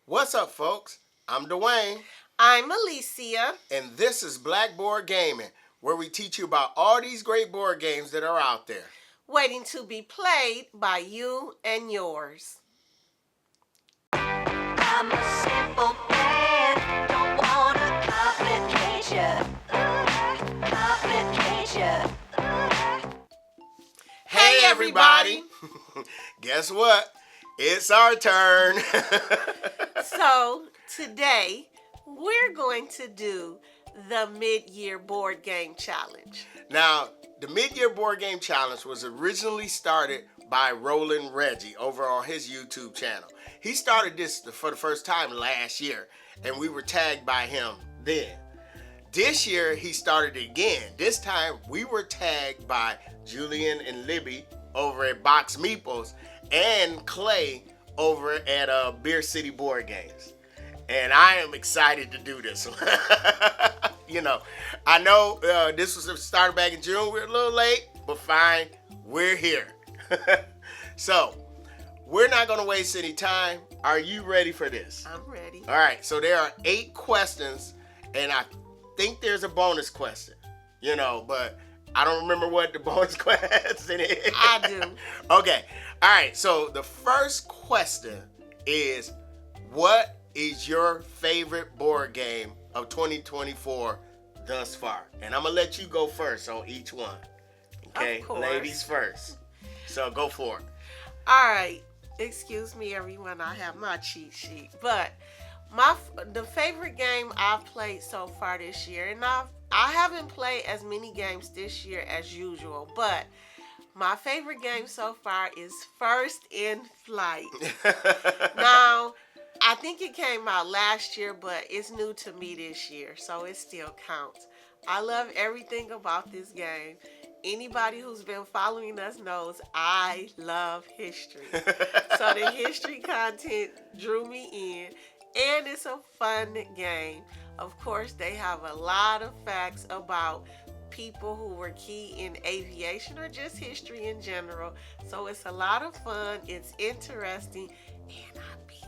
What's up, folks? I'm Dwayne, I'm Alicia. and this is Blackboard Gaming, where we teach you about all these great board games that are out there. Waiting to be played by you and yours. I'm a simple man, don't want a complication. Hey, everybody! Guess what? It's our turn. So, today, we're going to do the mid-year board game challenge. Now, the mid-year board game challenge was originally started by Roland Reggie over on his YouTube channel. He started this for the first time last year, and we were tagged by him then. This year, he started it again. This time, we were tagged by Julian and Libby over at Box Meeples and Clay over at Beer City Board Games. And I am excited to do this. I know this was started back in June. We're a little late, but fine. We're here. So, we're not going to waste any time. Are you ready for this? I'm ready. All right. So, there are 8 questions, and I think there's a bonus question, but I don't remember what the bonus question is. I do. Okay. All right. So, the first question is, what is your favorite board game of 2024 thus far? And I'm going to let you go first on each one. Okay? Of course. Ladies first. So go for it. All right. Excuse me, everyone. I have my cheat sheet. But the favorite game I've played so far this year, and I haven't played as many games this year as usual, but my favorite game so far is First in Flight. Now, I think it came out last year, but it's new to me this year, so it still counts. I love everything about this game. Anybody who's been following us knows I love history. So the history content drew me in, and it's a fun game. Of course, they have a lot of facts about people who were key in aviation or just history in general. So it's a lot of fun. It's interesting, and I beat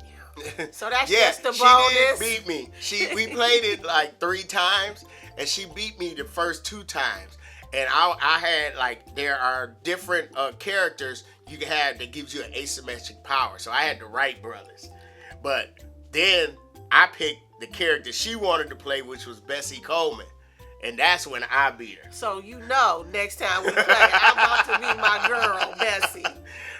him. So that's just the bonus. She did beat me. We played it like 3 times, and she beat me the first 2 times. And I had there are different characters you can have that gives you an asymmetric power. So I had the Wright brothers. But then I picked the character she wanted to play, which was Bessie Coleman. And that's when I beat her. So next time we play, I'm about to be my girl, Bessie.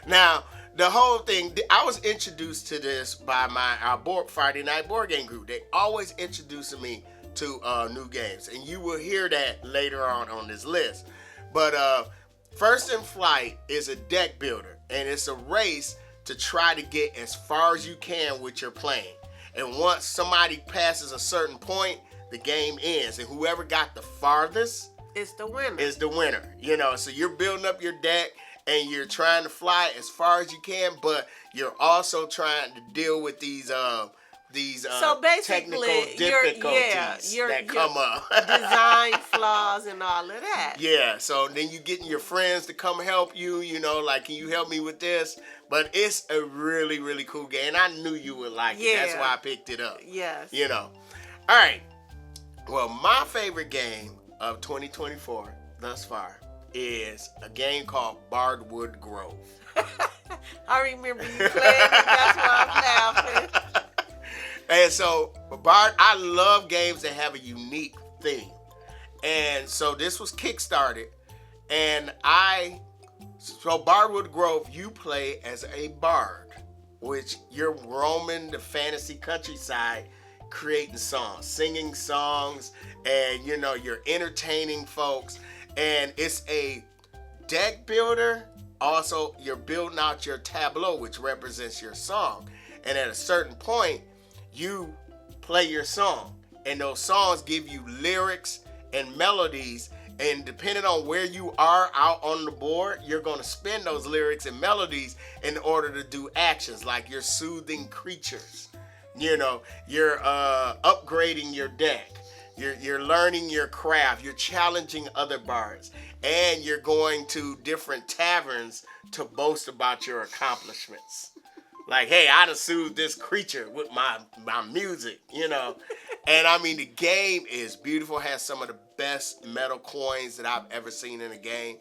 Now, the whole thing, I was introduced to this by our Friday night board game group. They always introducing me to new games, and you will hear that later on this list. But First in Flight is a deck builder, and it's a race to try to get as far as you can with your playing. And once somebody passes a certain point, the game ends, and whoever got the farthest is the winner. So you're building up your deck, and you're trying to fly as far as you can, but you're also trying to deal with these so technical difficulties that come up. Design flaws and all of that. Yeah, so then you getting your friends to come help you, can you help me with this? But it's a really, really cool game. And I knew you would like it. That's why I picked it up. Yes. All right. Well, my favorite game of 2024 thus far is a game called Bardwood Grove. I remember you playing it. That's why I'm laughing. And so, I love games that have a unique theme. And so this was kickstarted. And so Bardwood Grove, you play as a bard, which you're roaming the fantasy countryside, creating songs, singing songs, and you're entertaining folks. And it's a deck builder. Also, you're building out your tableau, which represents your song. And at a certain point, you play your song, and those songs give you lyrics and melodies, and depending on where you are out on the board, you're going to spend those lyrics and melodies in order to do actions, like you're soothing creatures, you're upgrading your deck, you're learning your craft, you're challenging other bards, and you're going to different taverns to boast about your accomplishments. Like, hey, I done soothed this creature with my music, And I mean, the game is beautiful. Has some of the best metal coins that I've ever seen in a game.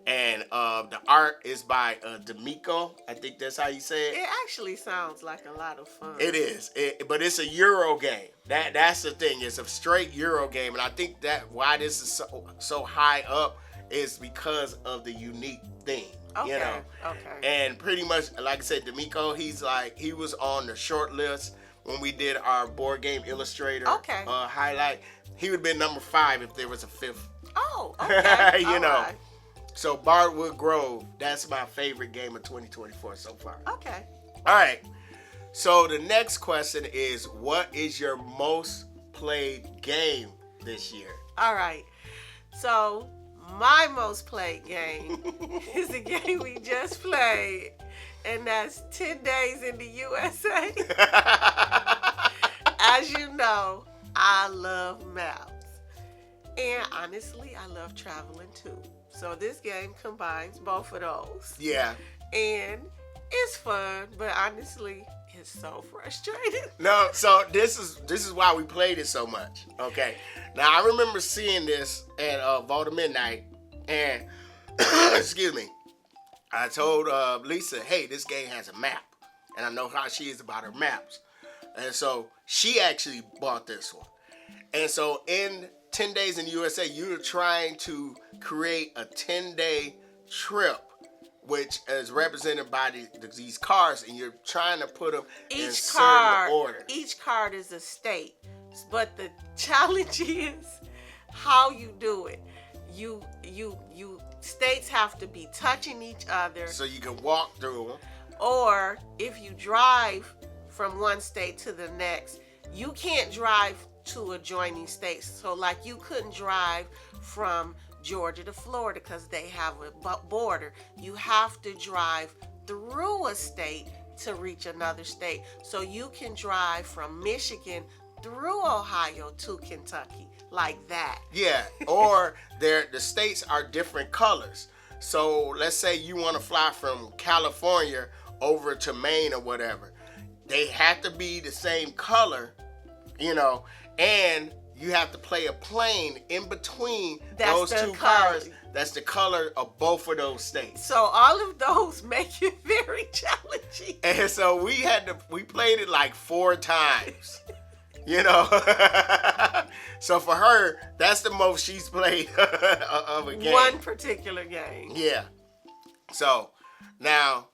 And the art is by D'Amico. I think that's how you say it. It actually sounds like a lot of fun. It is, but it's a Euro game. That's the thing. It's a straight Euro game, and I think that why this is so high up is because of the unique theme. Okay. And pretty much, like I said, D'Amico, he was on the short list when we did our board game illustrator highlight. He would have been number 5 if there was a 5th. Oh, okay. Right. So Bardwood Grove, that's my favorite game of 2024 so far. Okay. All right. So the next question is, what is your most played game this year? All right. So my most played game is the game we just played, and that's 10 Days in the USA. As you know, I love maps. And honestly, I love traveling too. So this game combines both of those. Yeah. And it's fun, but honestly, it's so frustrating. No, so this is why we played it so much. Okay. Now I remember seeing this at Vault of Midnight, and excuse me, I told Lisa, hey, this game has a map, and I know how she is about her maps, and so she actually bought this one, and so in 10 Days in the USA, you're trying to create a 10-day trip, which is represented by these cards, and you're trying to put them in certain order. Each card is a state, but the challenge is how you do it. You states have to be touching each other, so you can walk through them. Or if you drive from one state to the next, you can't drive to adjoining states. So like you couldn't drive from Georgia to Florida because they have a border. You have to drive through a state to reach another state. So you can drive from Michigan through Ohio to Kentucky, like that. Yeah, or the states are different colors. So let's say you want to fly from California over to Maine or whatever. They have to be the same color, and you have to play a plane in between those two cars. That's the color of both of those states. So all of those make it very challenging. And so we played it like 4 times. So for her, that's the most she's played of a game. One particular game. Yeah. So now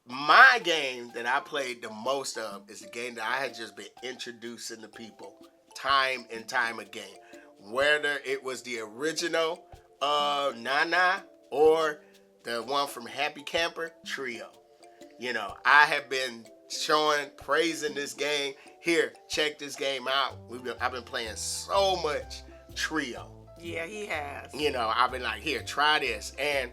my game that I played the most of is a game that I had just been introducing to people time and time again. Whether it was the original Nana or the one from Happy Camper, Trio. I have been praising this game. Here, check this game out. I've been playing so much Trio. Yeah, he has. I've been like, here, try this. And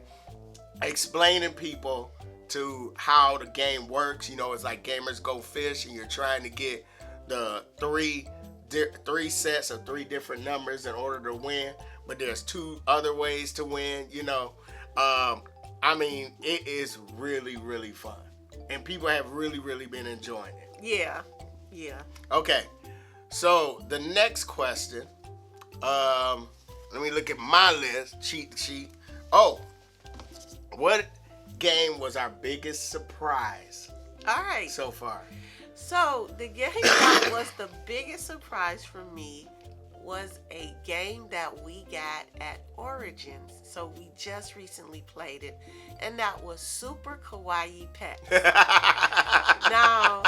explaining people to how the game works. It's like Gamers Go Fish, and you're trying to get the three sets of 3 different numbers in order to win. But there's 2 other ways to win, I mean, it is really, really fun. And people have really, really been enjoying it. Yeah. Okay, so the next question, let me look at my list, cheat sheet. Oh, what game was our biggest surprise? All right. So far. So the game that was the biggest surprise for me was a game that we got at Origins. So we just recently played it, and that was Super Kawaii Pet. Now,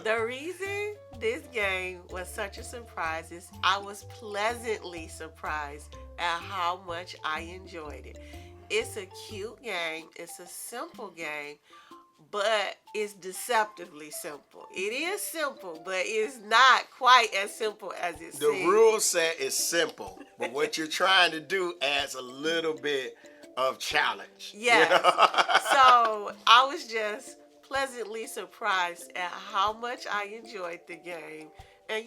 the reason this game was such a surprise is I was pleasantly surprised at how much I enjoyed it. It's a cute game. It's a simple game, but it's deceptively simple. It is simple, but it's not quite as simple as it seems. The rule set is simple, but what you're trying to do adds a little bit of challenge. Yes. So I was just pleasantly surprised at how much I enjoyed the game. And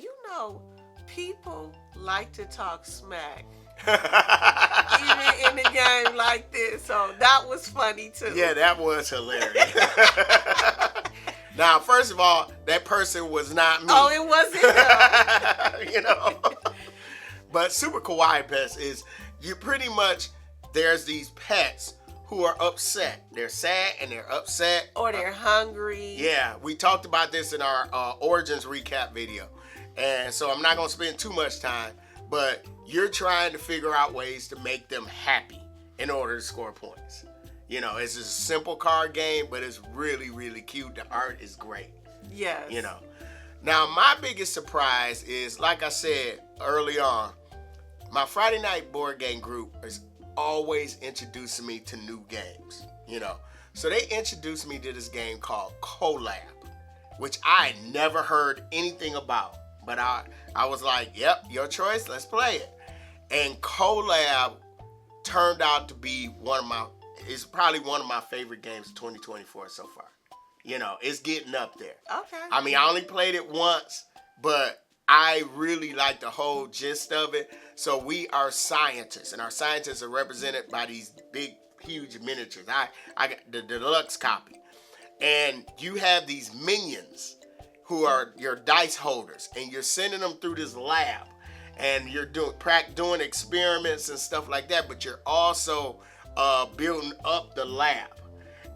people like to talk smack. Even in a game like this. So that was funny too. Yeah, that was hilarious. Now, first of all, that person was not me. Oh, it wasn't him. You know. But super kawaii pets is you pretty much, there's these pets who are upset. They're sad and they're upset. Or they're hungry. Yeah, we talked about this in our Origins recap video. And so I'm not going to spend too much time, but you're trying to figure out ways to make them happy in order to score points. You know, it's a simple card game, but it's really, really cute. The art is great. Yes. You know. Now, my biggest surprise is, like I said early on, my Friday night board game group is always introducing me to new games, you know. So they introduced me to this game called Collab, which I never heard anything about. But I was like, yep, your choice, let's play it. And Collab turned out to be it's probably one of my favorite games of 2024 so far. You know, it's getting up there. Okay. I mean, I only played it once, but I really like the whole gist of it. So we are scientists, and our scientists are represented by these big, huge miniatures. I got the deluxe copy. And you have these minions who are your dice holders, and you're sending them through this lab, and you're doing experiments and stuff like that, but you're also building up the lab.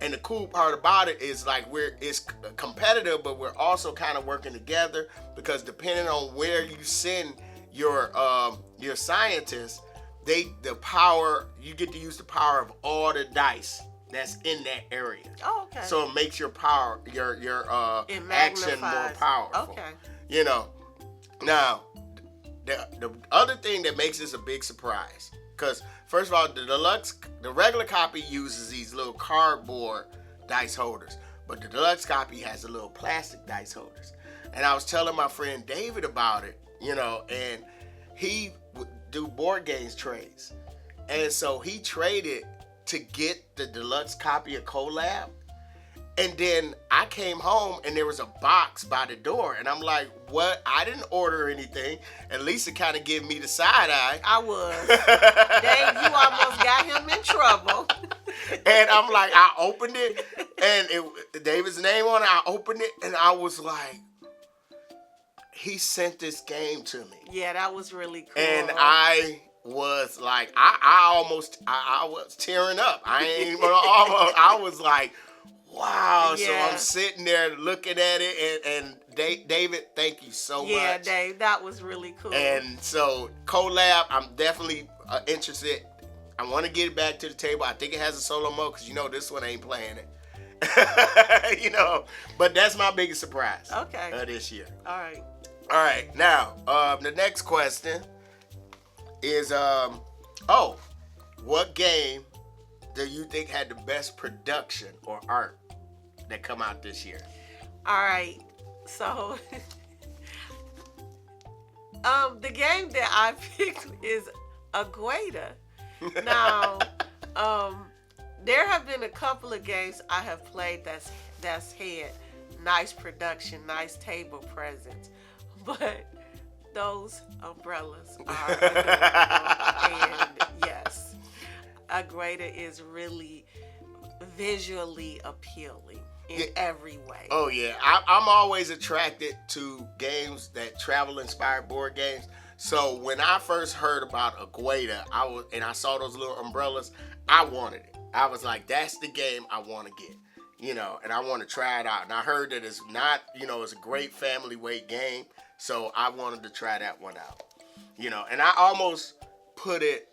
And the cool part about it is like it's competitive, but we're also kind of working together, because depending on where you send your scientists, you get to use the power of all the dice that's in that area. Oh, okay. So it makes your power, your action more powerful. Okay. You know. Now, the other thing that makes this a big surprise, because first of all, the regular copy uses these little cardboard dice holders, but the deluxe copy has the little plastic dice holders. And I was telling my friend David about it, you know, and he would do board games trades. And so he traded to get the deluxe copy of Collab. And then I came home and there was a box by the door. And I'm like, what? I didn't order anything. And Lisa kind of gave me the side eye. I was. Dave, you almost got him in trouble. And I'm like, I opened it and David's name on it. I opened it and I was like, he sent this game to me. Yeah, that was really cool. And I was like, I was tearing up. I was like, wow. Yeah. So I'm sitting there looking at it, and David, thank you so much. Yeah, Dave, that was really cool. And so Collab, I'm definitely interested. I want to get it back to the table. I think it has a solo mode, because you know this one ain't playing it. You know, but that's my biggest surprise. Okay. This year. All right. All right. Now, the next question is, what game do you think had the best production or art that come out this year? All right. So, the game that I picked is Agueda. Now, there have been a couple of games I have played that's had nice production, nice table presence, but those umbrellas are adorable. And yes, Agueda is really visually appealing in every way. Oh yeah, I'm always attracted to games that travel-inspired board games. So when I first heard about Agueda, I saw those little umbrellas, I wanted it. I was like, that's the game I want to get, you know, and I want to try it out. And I heard that it's not, you know, it's a great family weight game, so I wanted to try that one out, you know. And I almost put it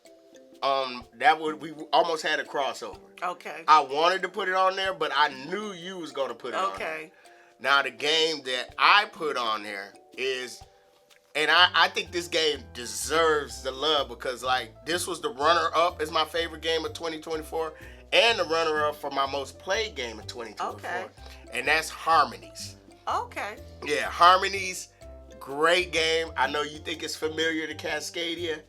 we almost had a crossover. Okay. I wanted to put it on there, but I knew you was going to put it on there. Okay. Now, the game that I put on there is, and I think this game deserves the love, because, like, this was the runner-up as my favorite game of 2024 and the runner-up for my most played game of 2024. Okay. And that's Harmonies. Okay. Yeah, Harmonies, great game. I know you think it's familiar to Cascadia.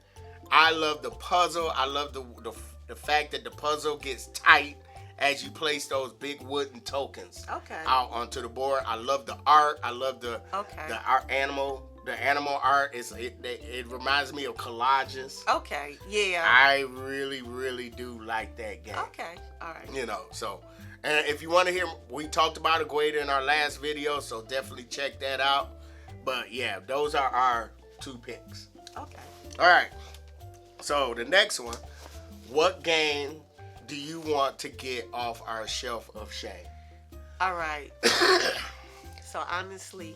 I love the puzzle. I love the fact that the puzzle gets tight as you place those big wooden tokens out onto the board. I love the art. I love the art animal. The animal art it reminds me of collages. Okay, yeah. I really, really do like that game. Okay, all right. You know, so And if you want to hear, we talked about Agueda in our last video, so definitely check that out. But yeah, those are our 2 picks. Okay. All right. So the next one, what game do you want to get off our shelf of shame? All right. So honestly,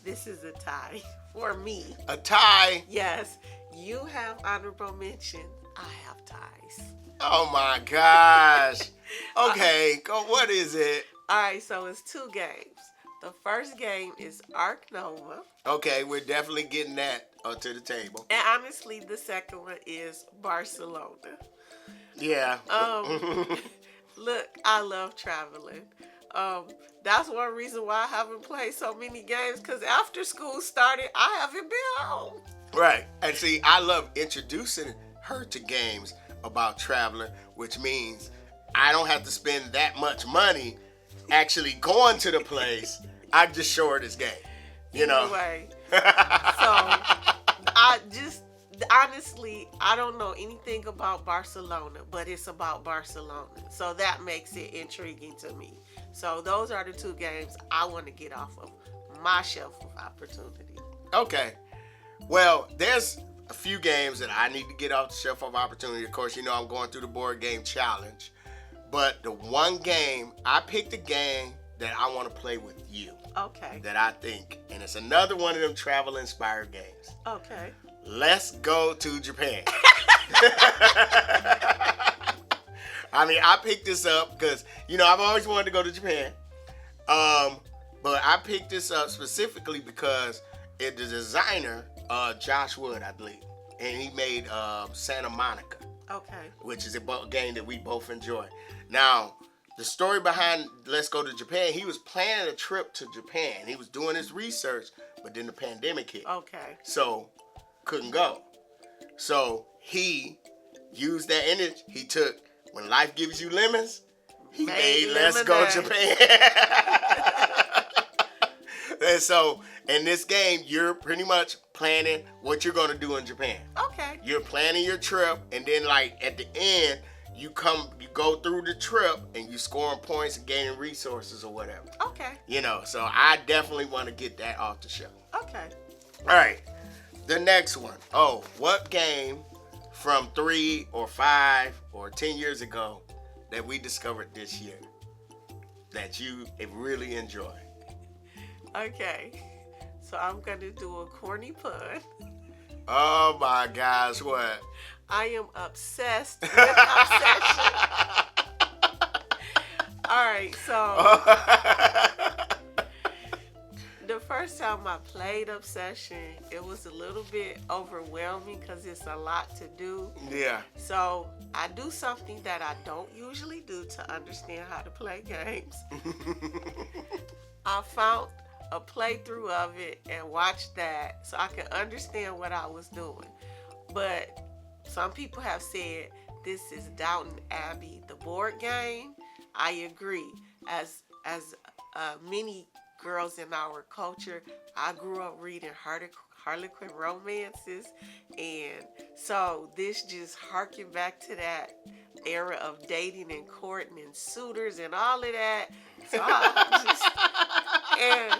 this is a tie for me. A tie? Yes. You have honorable mention. I have ties. Oh my gosh. Okay, go. What is it? All right, so it's 2 games. The first game is Ark Nova. Okay, we're definitely getting that to the table. And honestly, the second one is Barcelona. Yeah. Look, I love traveling. That's one reason why I haven't played so many games, because after school started, I haven't been home. Right. And see, I love introducing her to games about traveling, which means I don't have to spend that much money actually going to the place. I just show her this game, you know. Anyway, so I just honestly, I don't know anything about Barcelona, but it's about Barcelona, so that makes it intriguing to me. So those are the 2 games I want to get off of my shelf of opportunity. Okay. Well, there's a few games that I need to get off the shelf of opportunity. Of course, you know I'm going through the board game challenge. But the one game, I picked a game that I want to play with you. Okay. That I think, and it's another one of them travel-inspired games. Okay. Let's go to Japan. I mean, I picked this up because, you know, I've always wanted to go to Japan. But I picked this up specifically because the designer, Josh Wood, I believe, and he made Santa Monica. Okay. Which is a game that we both enjoy. Now, the story behind Let's Go to Japan, he was planning a trip to Japan. He was doing his research, but then the pandemic hit. Okay. So, couldn't go. So, he used that energy. He took, when life gives you lemons, he made Let's Go Japan. And so, in this game, you're pretty much planning what you're going to do in Japan. Okay. You're planning your trip, and then, like, at the end, you go through the trip, and you scoring points and gaining resources or whatever. Okay. You know, so I definitely want to get that off the shelf. Okay. All right. The next one. Oh, what game from 3 or 5 or 10 years ago that we discovered this year that you really enjoy? Okay. So I'm going to do a corny pun. Oh my gosh, what? I am obsessed with Obsession. All right, so the first time I played Obsession, it was a little bit overwhelming because it's a lot to do. Yeah. So I do something that I don't usually do to understand how to play games. I found a playthrough of it and watched that so I could understand what I was doing. But some people have said this is Downton Abbey, the board game. I agree. As many girls in our culture, I grew up reading Harlequin romances, and so this just harkened back to that era of dating and courting and suitors and all of that. So and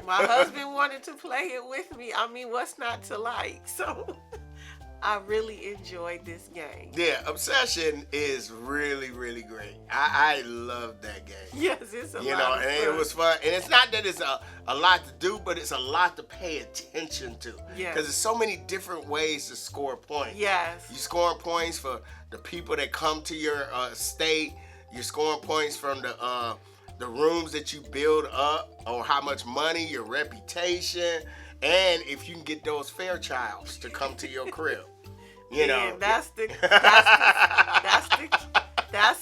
my husband wanted to play it with me. I mean, what's not to like? So I really enjoyed this game. Yeah, Obsession is really, really great. I love that game. Yes, it's a lot of and fun. it was fun. And it's not that it's a lot to do, but it's a lot to pay attention to. Yes. Because there's so many different ways to score points. Yes. You scoring points for the people that come to your state. You're scoring points from the rooms that you build up, or how much money, your reputation, and if you can get those Fairchilds to come to your crib. You know. That's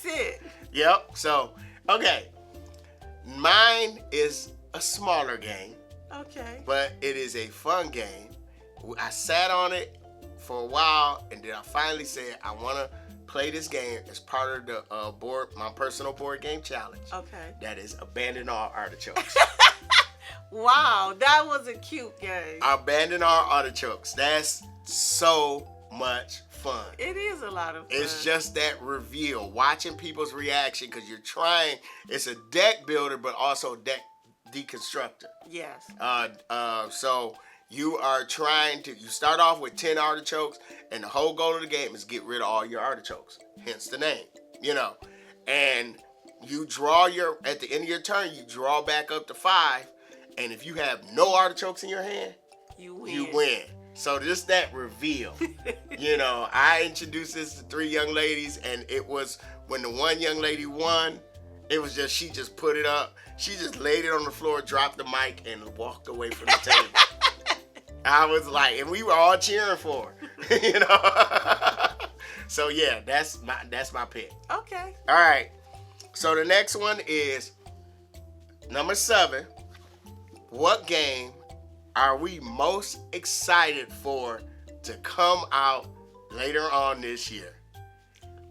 it. Yep. So, okay. Mine is a smaller game, Okay. but it is a fun game. I sat on it for a while, and then I finally said I want to play this game as part of the my personal board game challenge. Okay. That is Abandon All Artichokes. Wow, that was a cute game. Abandon All Artichokes. That's so much fun. It is a lot of fun. It's just that reveal, watching people's reaction, because you're trying. It's a deck builder, but also a deck deconstructor. Yes. So you are trying to. You start off with 10 artichokes, and the whole goal of the game is get rid of all your artichokes. Hence the name. And you draw at the end of your turn, you draw back up to 5, and if you have no artichokes in your hand, you win. You win. So just that reveal. I introduced this to 3 young ladies, and it was when the one young lady won, it was just, she just put it up. She just laid it on the floor, dropped the mic, and walked away from the table. I was like, and we were all cheering for her. So yeah, that's my pick. Okay. All right. So the next one is number 7. What game are we most excited for to come out later on this year?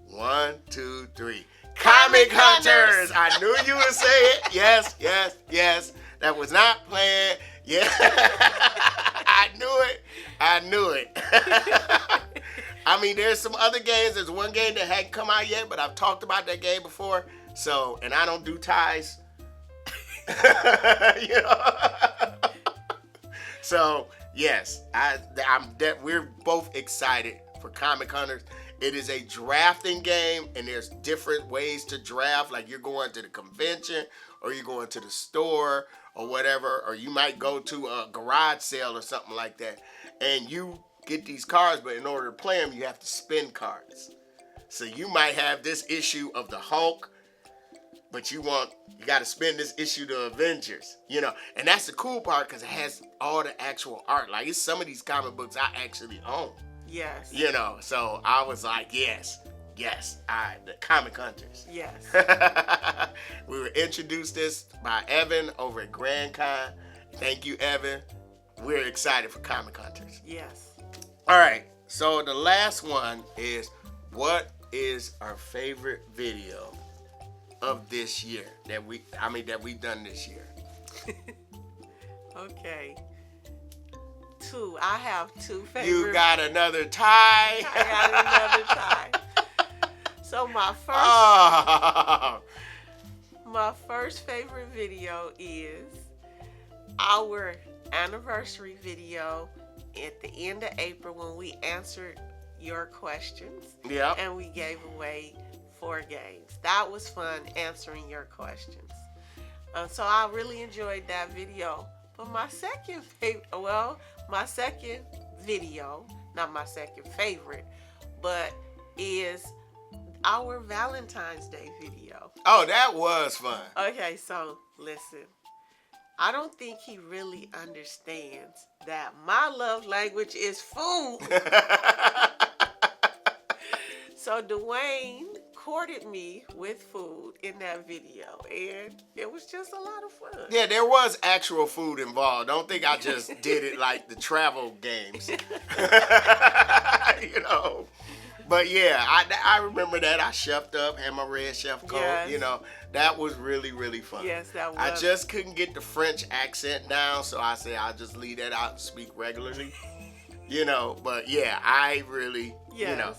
1, 2, 3. Comic Hunters. I knew you would say it. Yes, yes, yes. That was not planned. Yeah. I knew it. I mean, there's some other games. There's one game that hadn't come out yet, but I've talked about that game before. So, and I don't do ties. So yes, we're both excited for Comic Hunters. It is a drafting game, and there's different ways to draft. Like you're going to the convention, or you're going to the store, or whatever, or you might go to a garage sale or something like that, and you get these cards. But in order to play them, you have to spin cards. So you might have this issue of the Hulk, but you got to spend this issue to Avengers, and that's the cool part because it has all the actual art. Like it's some of these comic books I actually own. Yes. So I was like, yes, the Comic Hunters. Yes. We were introduced this by Evan over at Grand Con. Thank you, Evan. We're excited for Comic Hunters. Yes. All right. So the last one is, what is our favorite video of this year that we've done this year? Okay. 2. I have 2 favorite. You got another tie. I got another tie. So my first favorite video is our anniversary video at the end of April when we answered your questions. Yeah. And we gave away 4 games. That was fun, answering your questions. So I really enjoyed that video. But my second video, not my second favorite, but is our Valentine's Day video. Oh, that was fun. Okay, so listen. I don't think he really understands that my love language is food. So Dwayne courted me with food in that video, and it was just a lot of fun. Yeah, there was actual food involved. Don't think I just did it like the travel games. But yeah, I remember that. I chefed up, had my red chef coat. Yes. That was really, really fun. Yes, that was. I just couldn't get the French accent down, so I said I'll just leave that out and speak regularly. But yeah, I really, Yes.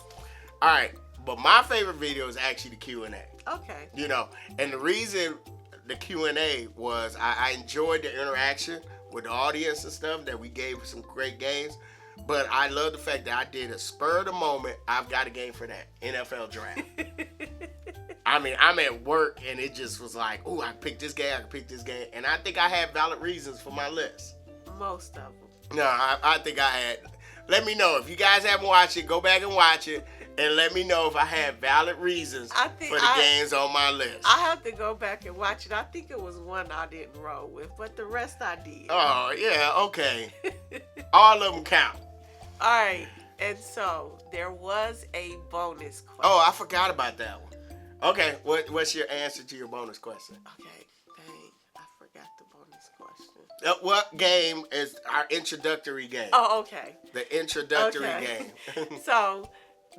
All right, but my favorite video is actually the Q&A. Okay. And the reason the Q&A was I enjoyed the interaction with the audience and stuff, that we gave some great games. But I love the fact that I did a spur of the moment, I've got a game for that, NFL draft. I mean, I'm at work and it just was like, oh, I picked this game, And I think I had valid reasons for my list. Most of them. No, I think I had. Let me know. If you guys haven't watched it, go back and watch it. And let me know if I had valid reasons for the games on my list. I have to go back and watch it. I think it was one I didn't roll with, but the rest I did. Oh, yeah, okay. All of them count. All right. And so there was a bonus question. Oh, I forgot about that one. Okay, what's your answer to your bonus question? Okay, dang, I forgot the bonus question. What game is our introductory game? Oh, okay. The introductory game. So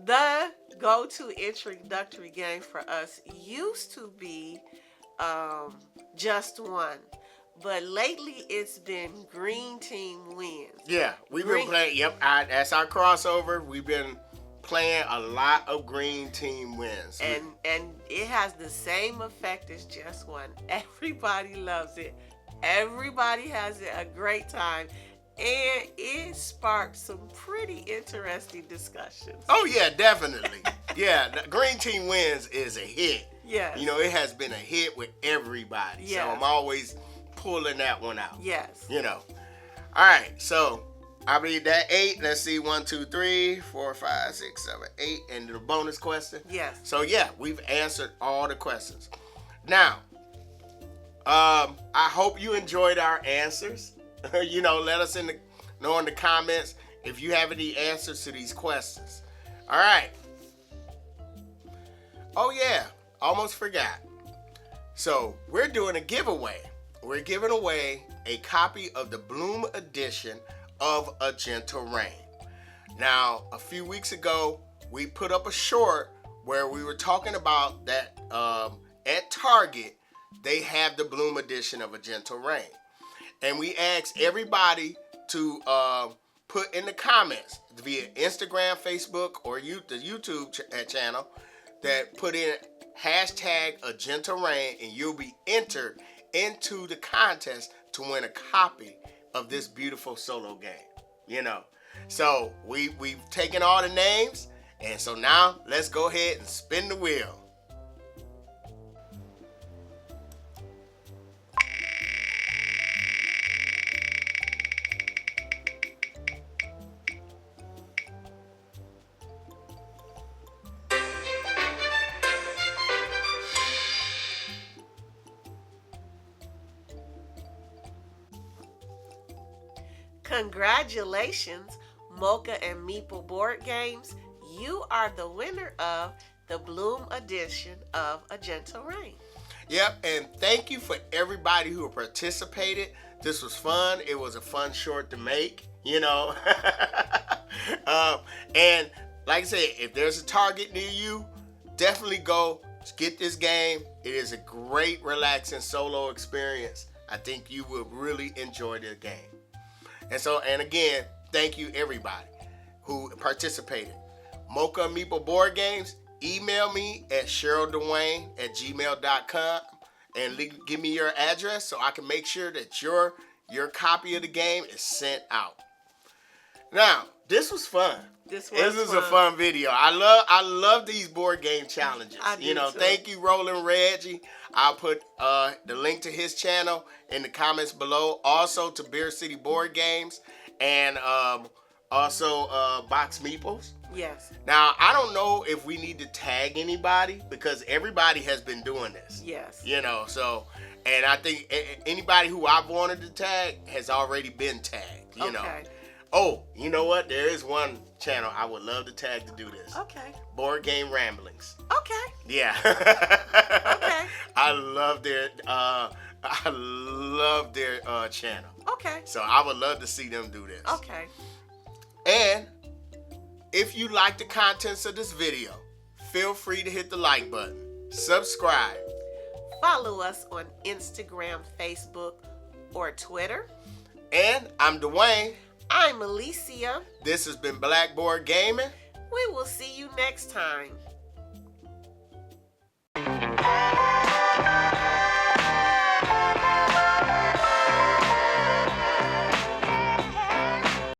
the go-to introductory game for us used to be Just One. But lately it's been Green Team Wins. Yeah, we've been playing. Yep, that's our crossover. We've been playing, a lot of green team wins. And it has the same effect as just one. Everybody loves it. Everybody has a great time. And it sparked some pretty interesting discussions. Oh, yeah, definitely. Yeah, the Green Team Wins is a hit. Yes. You know, it has been a hit with everybody. Yes. So I'm always pulling that one out. Yes. You know. All right, so I read that 8. Let's see, 1, 2, 3, 4, 5, 6, 7, 8. And the bonus question. Yes. So, yeah, we've answered all the questions. Now, I hope you enjoyed our answers. You know, let us know in the comments if you have any answers to these questions. All right. Oh, yeah. Almost forgot. So, we're doing a giveaway. We're giving away a copy of the Bloom edition of A Gentle Rain. Now, a few weeks ago, we put up a short where we were talking about that at Target, they have the Bloom edition of A Gentle Rain. And we asked everybody to put in the comments via Instagram, Facebook, or the YouTube channel that put in hashtag A Gentle Rain, and you'll be entered into the contest to win a copy of this beautiful solo game. You know, so we've taken all the names, and so now let's go ahead and spin the wheel. Congratulations, Mocha and Meeple Board Games. You are the winner of the Bloom edition of A Gentle Rain. Yep, and thank you for everybody who participated. This was fun. It was a fun short to make, you know. And like I said, if there's a Target near you, definitely go get this game. It is a great, relaxing solo experience. I think you will really enjoy the game. And again, thank you everybody who participated. Mocha and Meeple Board Games, email me at CherylDwayne@gmail.com and give me your address so I can make sure that your copy of the game is sent out. Now, this was fun. This was a fun video. I love these board game challenges. You know, too. Thank you, Reggie. I'll put the link to his channel in the comments below. Also to Beer City Board Games and also Box Meeples. Yes. Now, I don't know if we need to tag anybody because everybody has been doing this. Yes. You know, so, and I think anybody who I've wanted to tag has already been tagged, you know. Oh, you know what? There is one channel I would love to tag to do this. Okay. Board Game Ramblings. Okay. Yeah. Okay. I love their channel. Okay. So I would love to see them do this. Okay. And if you like the contents of this video, feel free to hit the like button, subscribe. Follow us on Instagram, Facebook, or Twitter. And I'm Dwayne. I'm Alicia. This has been Blackboard Gaming. We will see you next time.